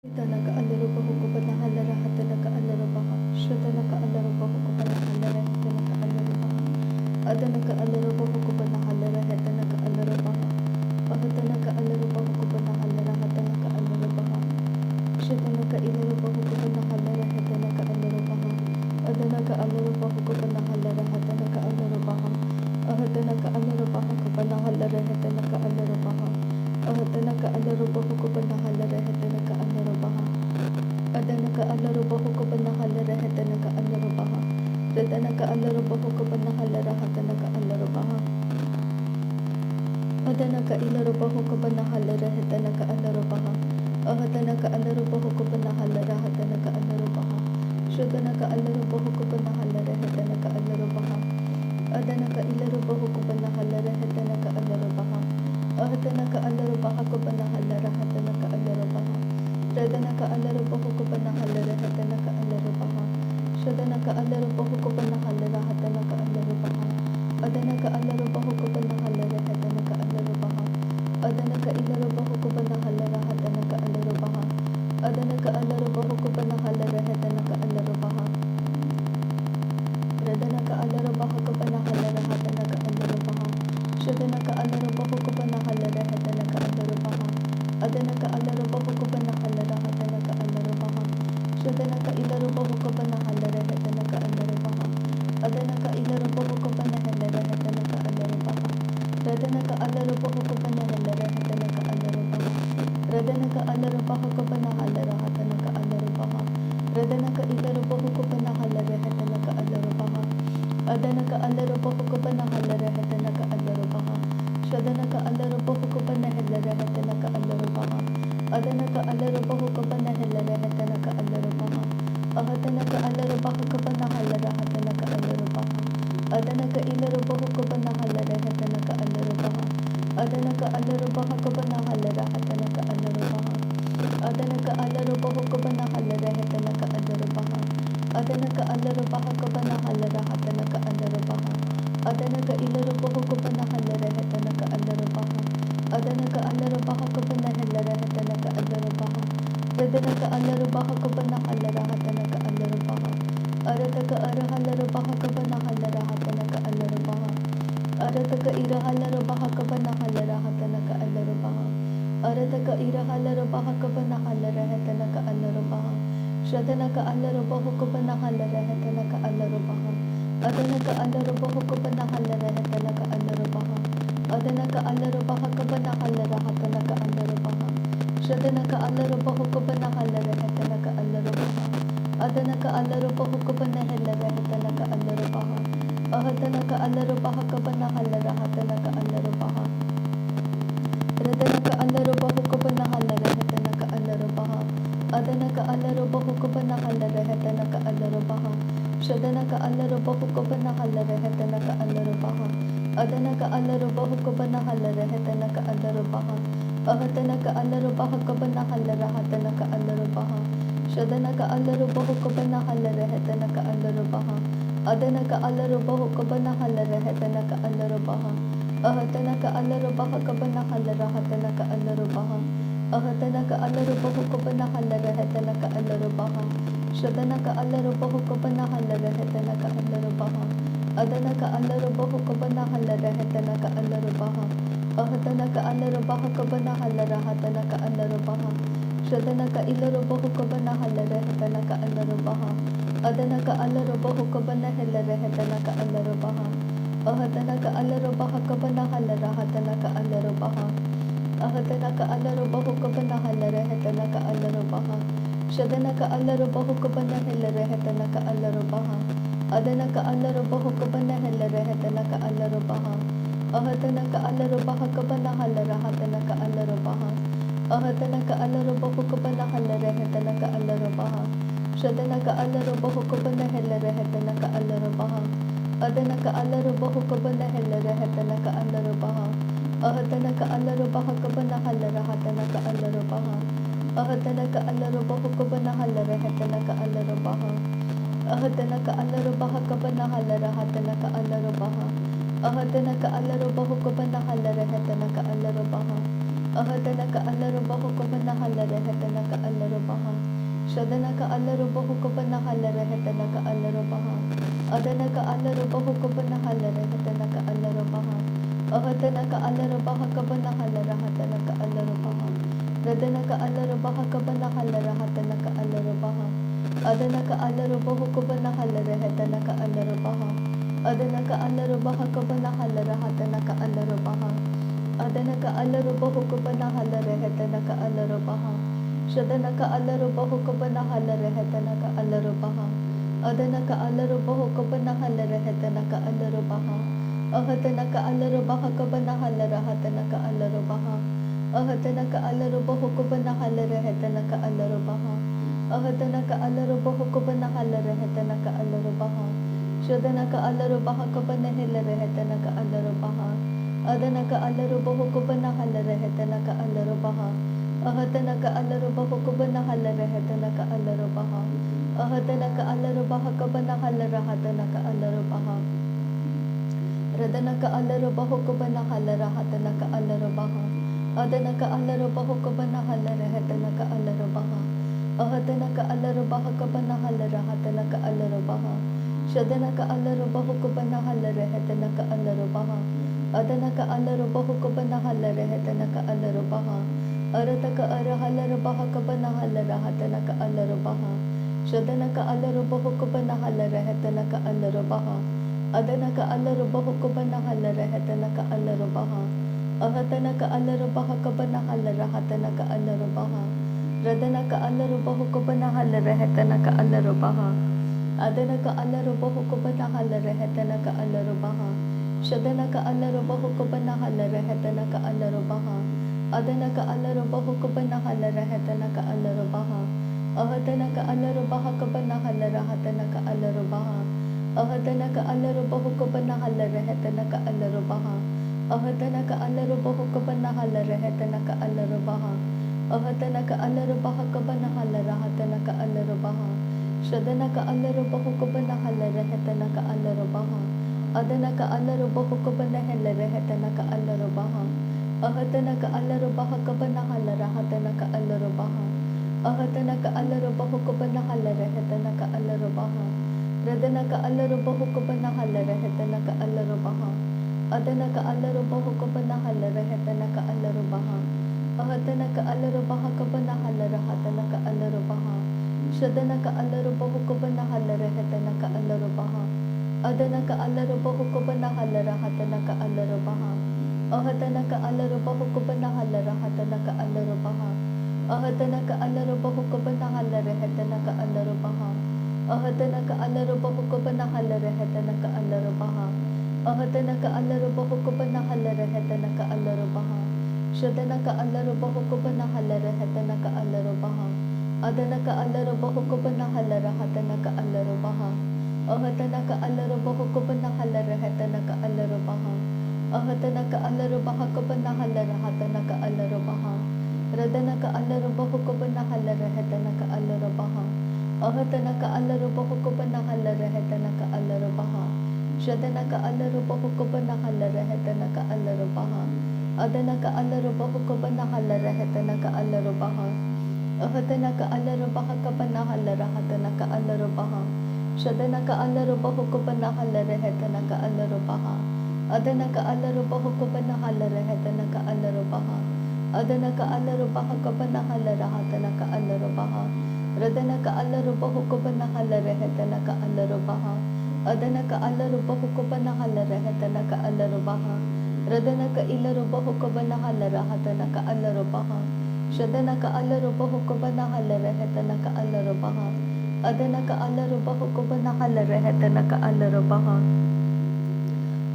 ತನಕ ಅಲ್ಲರೂ ಬಹುಕುಬನ ಹಲ್ಲರ ಹತನಕ ಅಲ್ಲರು ಬಹ ಶ್ರುತನಕ ಅಲ್ಲರು ಬಹುಕುಬನ ಹಲ್ಲರ ಹೆತನಕ ಅಲ್ಲರು ಬಹ ಅದನಕ ಅಲ್ಲರು ಬಹುಕುಬನ ಹಲ್ಲರ ಹೆತನಕ ಅಲ್ಲರು ಬಹ ಅಹತನಕ ಅಲ್ಲರು ಬಹುಕುಬನ ಹಲ್ಲರ ಹತನಕ ಅಲ್ಲರು ಬಹ ಶ್ರುತನಕ ಇಲ್ಲರು ಬಹುಕುಬನ ಹಲ್ಲರ ಹೆತನಕ ಅಲ್ಲರು ಬಹ ಅದನಕ ಅಲ್ಲರು ಬಹುಕುಬನ ಹಲ್ಲರ ಹತನಕ ಅಲ್ಲರು ಬಹ ಅಹತನಕ ಅಲ್ಲರು ಬಹುಕುಬನ ಹಲ್ಲರ ಹೆತನಕ ಅಲ್ಲರು ಬಹ ಅಹತನಕ ಅಲ್ಲರು ಬಹುಕುಬನ ಹಲ್ಲರ ಹೆತನಕ ಅಲ್ಲರು ಬಹ ಅದನಕ ಅಲ್ಲರು ಬಹುಕುಬನ ಹಲ್ಲರ ಹೆತನಕ ಅಲ್ಲರು ಬಹ ರದನಕ ಅಲ್ಲರು ಬಹುಕುಬನ ಹಲ್ಲರ ಹತನಕ ಅಲ್ಲರು ಬಹ ಅದನಕ ಇಲ್ಲರು ಬಹುಕುಬನ ಹಲ್ಲರ ಹೆತನಕ ಅಲ್ಲರು ಬಹ ಅಹತನಕ ಅಲ್ಲರು ಬಹುಕುಬನ ಹಲ್ಲರ ಹತನಕ ಅಲ್ಲರು ಬಹ ಶುದನಕ ಅಲ್ಲರು ಬಹುಕುಬನ ಹಲ್ಲರ ಹೆತನಕ ಅಲ್ಲರು ಬಹ ಅದನಕ ಇಲ್ಲರು ಬಹುಕುಬನ ಹಲ್ಲರ ಹೆತನಕ ಅಲ್ಲರು ಬಹ ಅಹತನಕ ಅಲ್ಲರು ಬಹುಕುಬನ ಹಲ್ಲರ ಹತನಕ ಅಲ್ಲರು ಬಹ ರದನಕ ಅಲ್ಲರು ಬಹುಕುಬನ ಹಲ್ಲರ ಹೆತನಕ ಅಲ್ಲರು ಬಹ ಶುದನಕ ಅಲ್ಲರು ಬಹುಕುಬನ ಹಲ್ಲರ ಹತನಕ ಅಲ್ಲರು ಬಹ ಅದನಕ ಅಲ್ಲರು ಬಹುಕುಬನ ಹಲ್ಲರ ಹೆತನಕ ಅಲ್ಲರು ಬಹ ಅದನಕ ಇಲ್ಲರು ಬಹುಕುಬನ ಹಲ್ಲರ ಹತನಕ ಅಲ್ಲರು ಬಹ ಅದನಕ ಅಲ್ಲರು ಬಹುಕುಬನ ಹಲ್ಲರ ಹೆತನಕ ಅಲ್ಲರು ಬಹ ರದನಕ ಅಲ್ಲರು ಬಹುಕುಬನ ಹಲ್ಲರ ಹತನಕ ಅಲ್ಲರು ಬಹ ಶುದನಕ ಅಲ್ಲರು ಬಹುಕುಬನ ಹಲ್ಲರ ಹೆತನಕ ಅಲ್ಲರು ಬಹ ಅದನಕ ಅಲ್ಲರು ಬಹುಕುಬನ ಹಲ್ಲರ ಹತನಕ ಅಲ್ಲರು ಬಹ ಶುದನಕ ಇಲ್ಲರು ಬಹುಕುಬನ ಹಲ್ಲರ ಹೆತನಕ ಅಲ್ಲರು ಬಹ ಅದನಕ ಇಲ್ಲರು ಬಹುಕುಬನ ಹಲ್ಲರ ಹೆತನಕ ಅಲ್ಲರು ಬಹ ರದನಕ ಅಲ್ಲರು ಬಹುಕುಬನ ಹಲ್ಲರ ಹೆತನಕ ಅಲ್ಲರು ಬಹ ರದನಕ ಅಲ್ಲರು ಬಹುಕುಬನ ಹಲ್ಲರ ಹತನಕ ಅಲ್ಲರು ಬಹ ರದನಕ ಇಲ್ಲರು ಬಹುಕುಬನ ಹಲ್ಲರ ಹೆತನಕ ಅಲ್ಲರು ಬಹ ಅದನಕ ಅಲ್ಲರು ಬಹುಕುಬನ ಹಲ್ಲರ ಹೆತನಕ ಅಲ್ಲರು ಬಹ ಶುದನಕ ಅಲ್ಲರು ಬಹುಕುಬನ ಹಲ್ಲರ ಹೆತನಕ ಅಲ್ಲರು ಬಹ ಅದನಕ ಅಲ್ಲರು ಬಹುಕುಬನ ಹಲ್ಲರ ಹೆತನಕ ಅಲ್ಲರು ಬಹ ಅಹತನಕ ಅಲ್ಲರು ಬಹುಕುಬನ ಹಲ್ಲರ ಹತನಕ ಅಲ್ಲರು ಬಹ ಅದನಕ ಇಲ್ಲರು ಬಹುಕುಬನ ಹಲ್ಲರ ಹೆತನಕ ಅಲ್ಲರು ಬಹ ಅದನಕ ಅಲ್ಲರು ಬಹುಕುಬನ ಹಲ್ಲರ ಹತನಕ ಅಲ್ಲರು ಬಹ ಅದನಕ ಅಲ್ಲರು ಬಹುಕುಬನ ಹಲ್ಲರ ಹೆತನಕ ಅಲ್ಲರು ಬಹ ಅದನಕ ಅಲ್ಲರು ಬಹುಕುಬನ ಹಲ್ಲರ ಹತನಕ ಅಲ್ಲರು ಬಹ ಅದನಕ ಇಲ್ಲರು ಬಹುಕುಬನ ಹಲ್ಲರ ಹೆತನಕ ಅಲ್ಲರು ಬಹ ಅದನಕ ಅಲ್ಲರು ಬಹುಕುಬನ ಹಲ್ಲರ ಹೆತನಕ ಅಲ್ಲರು ಬಹ ರದನಕ ಅಲ್ಲರು ಬಹುಕುಬನ ಹಲ್ಲರ ಹತನಕ ಅಲ್ಲರು ಬಹ ಅರತಕ ಅರಹಲ್ಲರು ಬಹುಕುಬನ ಹಲ್ಲರ ಹತನಕ ಅಲ್ಲರು ಬಹ ಅರತಕ ಇರಹಲ್ಲರು ಬಹುಕುಬನ ಹಲ್ಲರ ಹತನಕ ಅಲ್ಲರು ಬಹ ಅರತಕ ಇರಹಲ್ಲರು ಬಹುಕುಬನ ಹಲ್ಲರ ಹೆತನಕ ಅಲ್ಲರು ಬಹ ಶುದನಕ ಅಲ್ಲರು ಬಹುಕುಬನ ಹಲ್ಲರ ಹೆತನಕ ಅಲ್ಲರು ಬಹ ಅದನಕ ಅಲ್ಲರು ಬಹುಕುಬನ ಹಲ್ಲರ ಹೆತನಕ ಅಲ್ಲರು ಬಹ ಅದನಕ ಅಲ್ಲರು ಬಹುಕುಬನ ಹಲ್ಲರ ಹತನಕ ಅಲ್ಲರು ಬಹ ಶುದನಕ ಅಲ್ಲರು ಬಹುಕುಬನ ಹಲ್ಲರ ಹೆತನಕ ಅಲ್ಲರು ಬಹ ಅದನಕ ಅಲ್ಲರು ಬಹುಕುಬನ ಹಲ್ಲರ ಹೆತನಕ ಅಲ್ಲರು ಬಹ ಅಹತನಕ ಅಲ್ಲರು ಬಹುಕುಬನ ಹಲ್ಲರ ಹತನಕ ಅಲ್ಲರು ಬಹ ರದನಕ ಅಲ್ಲರು ಬಹುಕುಬನ ಹಲ್ಲರ ಹೆತನಕ ಅಲ್ಲರು ಬಹ ಅದನಕ ಅಲ್ಲರು ಬಹುಕುಬನ ಹಲ್ಲರ ಹೆತನಕ ಅಲ್ಲರು ಬಹ ಶುದನಕ ಅಲ್ಲರು ಬಹುಕುಬನ ಹಲ್ಲರ ಹೆತನಕ ಅಲ್ಲರು ಬಹ ಅದನಕ ಅಲ್ಲರು ಬಹುಕುಬನ ಹಲ್ಲರ ಹೆತನಕ ಅಲ್ಲರು ಬಹ ಅಹತನಕ ಅಲ್ಲರು ಬಹುಕುಬನ ಹಲ್ಲರ ಹತನಕ ಅಲ್ಲರು ಬಹ ಶುದನಕ ಅಲ್ಲರು ಬಹುಕುಬನ ಹಲ್ಲರ ಹೆತನಕ ಅಲ್ಲರು ಬಹ ಅದನಕ ಅಲ್ಲರು ಬಹುಕುಬನ ಹಲ್ಲರ ಹೆತನಕ ಅಲ್ಲರು ಬಹ ಅಹತನಕ ಅಲ್ಲರು ಬಹುಕುಬನ ಹಲ್ಲರ ಹತನಕ ಅಲ್ಲರು ಬಹ ಅಹತನಕ ಅಲ್ಲರು ಬಹುಕುಬನ ಹಲ್ಲರ ಹೆತನಕ ಅಲ್ಲರು ಬಹ ಶುದನಕ ಅಲ್ಲರು ಬಹುಕುಬನ ಹಲ್ಲರ ಹೆತನಕ ಅಲ್ಲರು ಬಹ ಅದನಕ ಅಲ್ಲರು ಬಹುಕುಬನ ಹಲ್ಲರ ಹೆತನಕ ಅಲ್ಲರು ಬಹ ಅಹತನಕ ಅಲ್ಲರು ಬಹುಕುಬನ ಹಲ್ಲರ ಹತನಕ ಅಲ್ಲರು ಬಹ ಶುದನಕ ಇಲ್ಲರು ಬಹುಕುಬನ ಹಲ್ಲರ ಹೆತನಕ ಅಲ್ಲರು ಬಹ ಅದನಕ ಅಲ್ಲರು ಬಹುಕುಬನ ಹಲ್ಲರ ಹೆತನಕ ಅಲ್ಲರು ಬಹ ಅಹತನಕ ಅಲ್ಲರು ಬಹುಕುಬನ ಹಲ್ಲರ ಹತನಕ ಅಲ್ಲರು ಬಹ ಅಹತನಕ ಅಲ್ಲರು ಬಹುಕುಬನ ಹಲ್ಲರ ಹೆತನಕ ಅಲ್ಲರು ಬಹ ಶುದನಕ ಅಲ್ಲರು ಬಹುಕುಬನ ಹಲ್ಲರ ಹೆತನಕ ಅಲ್ಲರು ಬಹ ಅದನಕ ಅಲ್ಲರು ಬಹುಕುಬನ ಹಲ್ಲರ ಹೆತನಕ ಅಲ್ಲರು ಬಹ ಅಹತನಕ ಅಲ್ಲರು ಬಹುಕುಬನ ಹಲ್ಲರ ಹತನಕ ಅಲ್ಲರು ಬಹ ಅಹತನಕ ಅಲ್ಲರು ಬಹುಕುಬನ ಹಲ್ಲರ ಹೆತನಕ ಅಲ್ಲರು ಬಹ ಶುದನಕ ಅಲ್ಲರು ಬಹುಕುಬನ ಹಲ್ಲರ ಹೆತನಕ ಅಲ್ಲರು ಬಹ ಅದನಕ ಅಲ್ಲರು ಬಹುಕುಬನ ಹಲ್ಲರ ಹೆತನಕ ಅಲ್ಲರು ಬಹ ಅಹತನಕ ಅಲ್ಲರು ಬಹುಕುಬನ ಹಲ್ಲರ ಹತನಕ ಅಲ್ಲರು ಬಹ ಅಹತನಕ ಅಲ್ಲರು ಬಹುಕುಬನ ಹಲ್ಲರ ಹೆತನಕ ಅಲ್ಲರು ಬಹ ಅಹತನಕ ಅಲ್ಲರು ಬಹುಕುಬನ ಹಲ್ಲರ ಹತನಕ ಅಲ್ಲರು ಬಹ ಅಹತನಕ ಅಲ್ಲರು ಬಹುಕುಬನ ಹಲ್ಲರ ಹೆತನಕ ಅಲ್ಲರು ಬಹ Ahadana ka alaru bahukabana halare hetana ka alaru baha. Shadana ka alaru bahukabana halare hetana ka alaru baha. Adana ka alaru bahukabana halare hetana ka alaru baha. Ahadana ka alaru bahakabana halare hetana ka alaru baha. Radana ka alaru bahakabana halare hetana ka alaru baha. Adana ka alaru bahukabana halare hetana ka alaru baha. Adana ka alaru bahakabana halare hetana ka alaru baha. Adana ka alaru bahukabana halare hetana ka alaru baha. Shadana ka alaru bahukabana halare hetana ka alaru baha. Adana ka alaru bahukabana halare hetana ka alaru baha. Ahadana ka alaru bahakabana halare hetana ka alaru baha. Ahadana ka alaru bahukabana halare hetana ka alaru baha. Ahadana ka alaru bahukabana halare hetana ka alaru baha. Shadana ka alaru bahakabana halare hetana ka alaru baha. Adana ka alaru bahukabana halare hetana ka alaru baha. Ahadana ka alaru bahukabana halare hetana ka alaru baha. Ahadana ka alaru bahakabana halare hetana ka alaru baha. Radana ka alaru bahukabana halare hetana ka alaru baha. Adana ka alaru bahukabana halare hetana ka alaru baha. Ahadana ka alaru bahakabana halare hetana ka alaru baha. Shadana ka alaru bahukabana halare hetana ka alaru baha. Adana ka alaru bahukabana halare hetana ka alaru baha. Arata ka ara halare bahakabana halare hetana ka alaru baha. Shadana ka alaru bahukabana halare hetana ka alaru baha. Adana ka alaru bahukabana halare hetana ka alaru baha. Ahadana ka alaru bahakabana halare hetana ka alaru baha. Radana ka alaru bahukabana halare hetana ka alaru baha. Adana ka alaru bahukabana halare hetana ka alaru baha. Shadana ka alaru bahukabana halare hetana ka alaru baha. Adana ka alaru bahukabana halare hetana ka alaru baha. Ahadana ka alaru bahakabana halare hetana ka alaru baha. Ahadana ka alaru bahukabana halare hetana ka alaru baha. Ahadana ka alaru bahukabana halare hetana ka alaru baha. Ahadana ka alaru bahakabana halare hetana ka alaru baha. Shadana ka alaru bahukabana halare hetana ka alaru baha. Adana ka alaru bahukabana halare hetana ka alaru baha. Ahadana ka alaru bahakabana halare hetana ka alaru baha. Ahadana ka alaru bahukabana halare hetana ka alaru baha. Radana ka alaru bahukabana halare hetana ka alaru baha. Adana ka alaru bahukabana halare hetana ka alaru baha. Ahadana ka alaru bahakabana halare hetana ka alaru baha. Shadana ka alaru bahukabana halare hetana ka alaru baha. Adana ka alaru bahukabana halare hetana ka alaru baha. Ahadana ka alaru bahukabana halare hetana ka alaru baha. Ahadana ka alaru bahukabana halare hetana ka alaru baha. Ahadana ka alaru bahukabana halare hetana ka alaru baha. Ahadana ka alaru bahukabana halare hetana ka alaru baha. Shadana ka alaru bahukabana halare hetana ka alaru baha. Adana ka alaru bahukabana halare hetana ka alaru baha. Ahadana ka alaru bahukabana halare hetana ka alaru baha. Ahadana ka alaru bahakabana halare hetana ka alaru baha. Radana ka alaru bahukabana halare hetana ka alaru baha. Ahadana ka alaru bahukabana halare hetana ka alaru baha. Shadana ka alaru bahukabana halare hetana ka alaru baha. Adana ka alaru bahukabana halare hetana ka alaru baha. Ahadana ka alaru bahakabana halare hetana ka alaru baha. Shadana ka alaru bahukabana halare hetana ka alaru baha. Adana ka alaru bahukabana halare hetana ka alaru baha. Adana ka alaru bahakabana halare hetana ka alaru baha. Radana ka alaru bahukabana halare hetana ka alaru baha. Adana ka alaru bahukabana halare hetana ka alaru baha. Radana ka ilaru bahukabana halare hetana ka alaru baha. Shadana ka alaru bahukabana halare hetana ka alaru baha. Adana ka alaru bahukabana halare hetana ka alaru baha.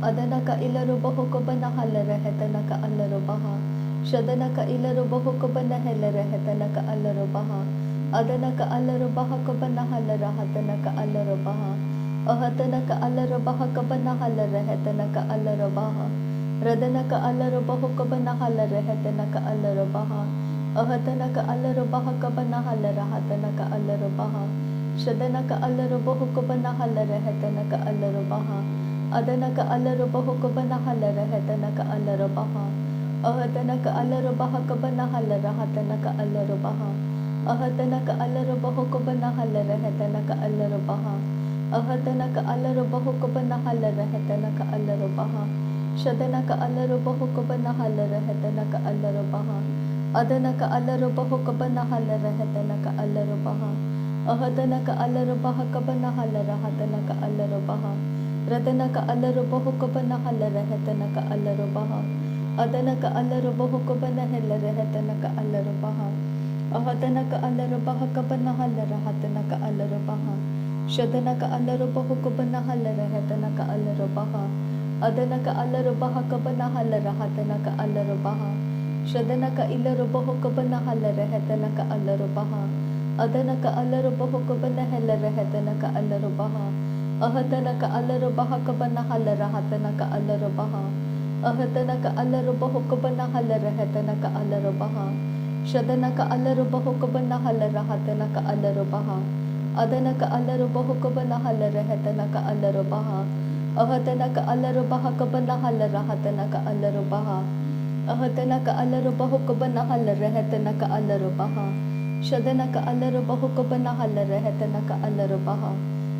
Adana ka ilaru bahukabana halare hetana ka alaru baha. Shadana ka ilaru bahukabana halare hetana ka alaru baha. Adana ka alaru bahakabana halare hetana ka alaru baha. Ahadana ka alaru bahakabana halare hetana ka alaru baha. Radana ka alaru bahukabana halare hetana ka alaru baha. Ahadana ka alaru bahakabana halare hetana ka alaru baha. Shadana ka alaru bahukabana halare hetana ka alaru baha. Adana ka alaru bahukabana halare hetana ka alaru baha. Ahatanaka alarabaha kabanahalara hatanaka alarabaha. Ahatanaka alarabaho kabanahalara hetanaka alarabaha. Ahatanaka alarabaho kabanahalara hetanaka alarabaha. Shadanaka alarabaho kabanahalara hetanaka alarabaha. Adanaka alarabaho kabanahalara hetanaka alarabaha. Ahatanaka alarabaha kabanahalara hatanaka alarabaha. Radanaka alarabaho kabanahalara hetanaka alarabaha. Adanaka alarabaho kabanahalara hetanaka alarabaha. Ahatanaka alarabaha kabanahalara hatanaka alarabaha. Shadanaka alarabaho kabanahalara hetanaka alarabaha. Adanaka alarabaha kabanahalara hatanaka alarabaha. Shadanaka ilarabaho kabanahalara hetanaka alarabaha. Adanaka alarabaho kabanahalara hetanaka alarabaha. Ahatanaka alarabaha kabanahalara hatanaka alarabaha. Ahatanaka alarabaho kabanahalara hetanaka alarabaha. Shadanaka alarabaho kabanahalara hatanaka alarabaha. Adanaka alarabaho kabanahalara hetanaka alarabaha. Ahatanaka alarabaha kabanahalara hatanaka alarabaha. Ahatanaka alarabaho kabanahalara hetanaka alarabaha. Shadanaka alarabaho kabanahalara hetanaka alarabaha.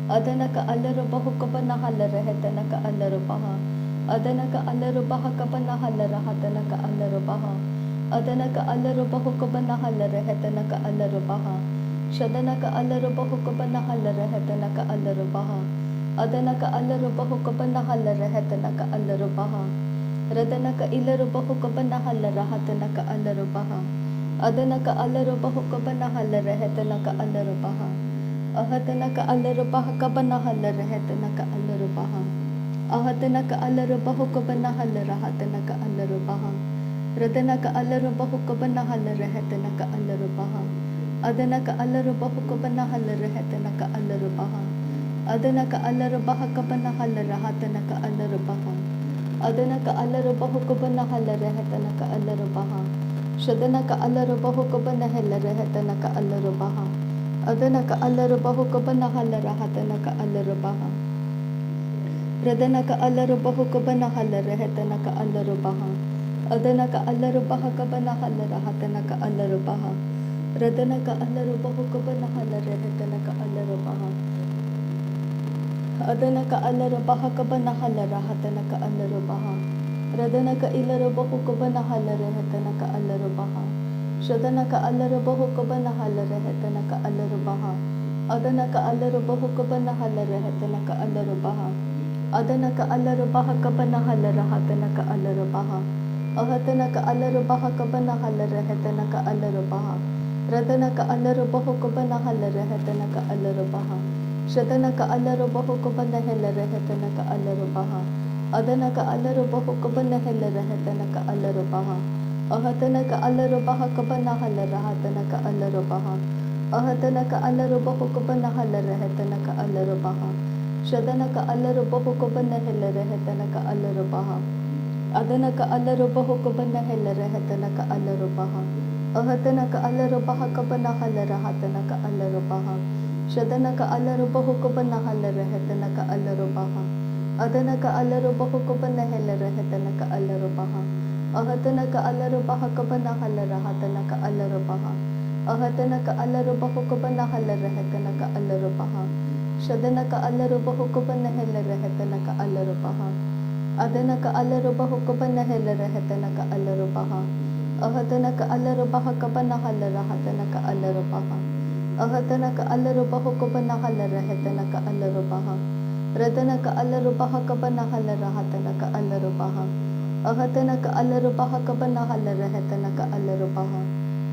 Adanaka alarabaho kabanahalara hetanaka alarabaha. Adanaka alarabaha kabanahalara hatanaka alarabaha. Adanaka alarabaho kabanahalara hetanaka alarabaha. Shadanaka alarabaho kabanahalara hetanaka alarabaha. Adanaka alarabaho kabanahalara hetanaka alarabaha. Radanaka ilarabaho kabanahalara hatanaka alarabaha. Adanaka alarabaho kabanahalara hetanaka alarabaha. Ahatanaka alarabaha kabanahalara hetanaka alarabaha. Ahatanaka alarabaho kabanahalara hatanaka alarabaha. Radanaka alarabaho kabanahalara hetanaka alarabaha. Adanaka alarabaho kabanahalara hetanaka alarabaha. Adanaka alarabaha kabanahalara hatanaka alarabaha. Adanaka alarabaho kabanahalara hetanaka alarabaha. Shadanaka alarabaho kabanahalara hetanaka alarabaha. Adanaka alarabaho kabanahalara hatanaka alarabaha. Radanaka alarabaho kabanahalara hetanaka alarabaha. Adanaka alarabaha kabanahalara hatanaka alarabaha. Radanaka alarabaho kabanahalara hetanaka alarabaha. Adanaka alarabaha kabanahalara hatanaka alarabaha. Radanaka ilarabaho kabanahalara hetanaka alarabaha. Shadanaka alarabaho kabanahalara hetanaka alarabaha. Adanaka alarabaho kabanahalara hetanaka alarabaha. Adanaka alarabaha kabanahalara hatanaka alarabaha. Ahatanaka alarabaha kabanahalara hetanaka alarabaha. Radanaka alarabaho kabanahalara hetanaka alarabaha. Shadanaka alarabaho kabanahalara hetanaka alarabaha. Adanaka alarabaho kabanahalara hetanaka alarabaha. Ahatanaka alarabaha kabanahalara hatanaka alarabaha. Ahatanaka alarabaho kabanahalara hetanaka alarabaha. Shadanaka alarabaho kabanahalara hetanaka alarabaha. Adanaka alarabaho kabanahalara hetanaka alarabaha. Ahatanaka alarabaha kabanahalara hatanaka alarabaha. Shadanaka alarabaho kabanahalara hetanaka alarabaha. Adanaka alarabaho kabanahalara hetanaka alarabaha. Ahatanaka alarabaha kabanahalara hatanaka alarabaha. Ahatanaka alarabaho kabanahalara hetanaka alarabaha. Shadanaka alarabaho kabanahalara hetanaka alarabaha. Adanaka alarabaho kabanahalara hetanaka alarabaha. Ahatanaka alarabaha kabanahalara hatanaka alarabaha. Ahatanaka alarabaho kabanahalara hetanaka alarabaha. Radanaka alarabaha kabanahalara hatanaka alarabaha. Ahatanaka alarabaha kabanahalara hetanaka alarabaha.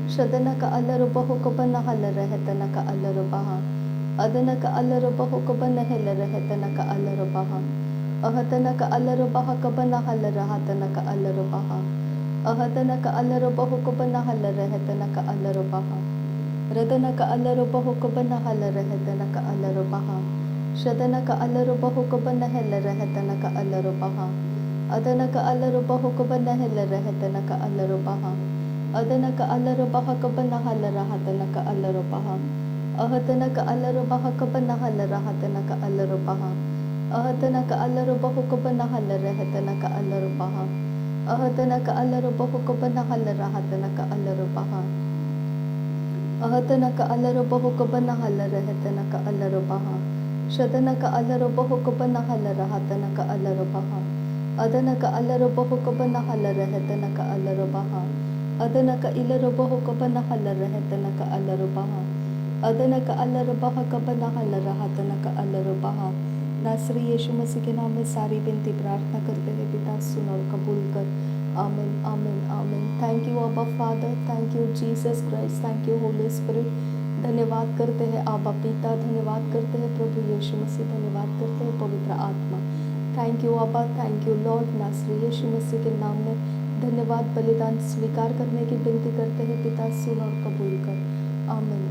Shadanaka alarabaho kabanahalara hetanaka alarabaha. Adanaka alarabaho kabanahalara hetanaka alarabaha. Ahatanaka alarabaha kabanahalara hatanaka alarabaha. Ahatanaka alarabaho kabanahalara hetanaka alarabaha. Radanaka alarabaho kabanahalara hetanaka alarabaha. Shadanaka alarabaho kabanahalara hetanaka alarabaha. Adanaka alarabaho kabanahalara hetanaka alarabaha. Adanaka alarabaha kabanahalara hatanaka alarabaha. Ahatanaka alarabaha kabanahalara hatanaka alarabaha. Ahatanaka alarabaho kabanahalara hetanaka alarabaha. Ahatanaka alarubahukuba nakalahatanaka alarubaha. Ahatanaka alarubahukuba nakalahatanaka alarubaha. Shadanaka alarubahukuba nakalahatanaka alarubaha. Adanaka alarubahukuba nakalahatanaka alarubaha. Adanaka ilarubahukuba nakalahatanaka alarubaha. अदनक अल्लाह Cubbon अल्लाह अल्लाह। नासरी यीशु मसीह के नाम में सारी विनती प्रार्थना करते हैं पिता, सुन और कबूल कर। आमीन आमीन आमीन। थैंक यू आबा father, thank you Jesus Christ, thank you Holi spirit. धन्यवाद करते हैं आबा पिता, धन्यवाद करते हैं प्रभु यीशु मसीह, धन्यवाद करते हैं पवित्र आत्मा। थैंक यू आबा, थैंक यू लॉर्ड। नासरी यीशु मसीह के नाम में धन्यवाद। बलिदान स्वीकार करने की विनती करते हैं पिता, सुन और कबूल कर। आमीन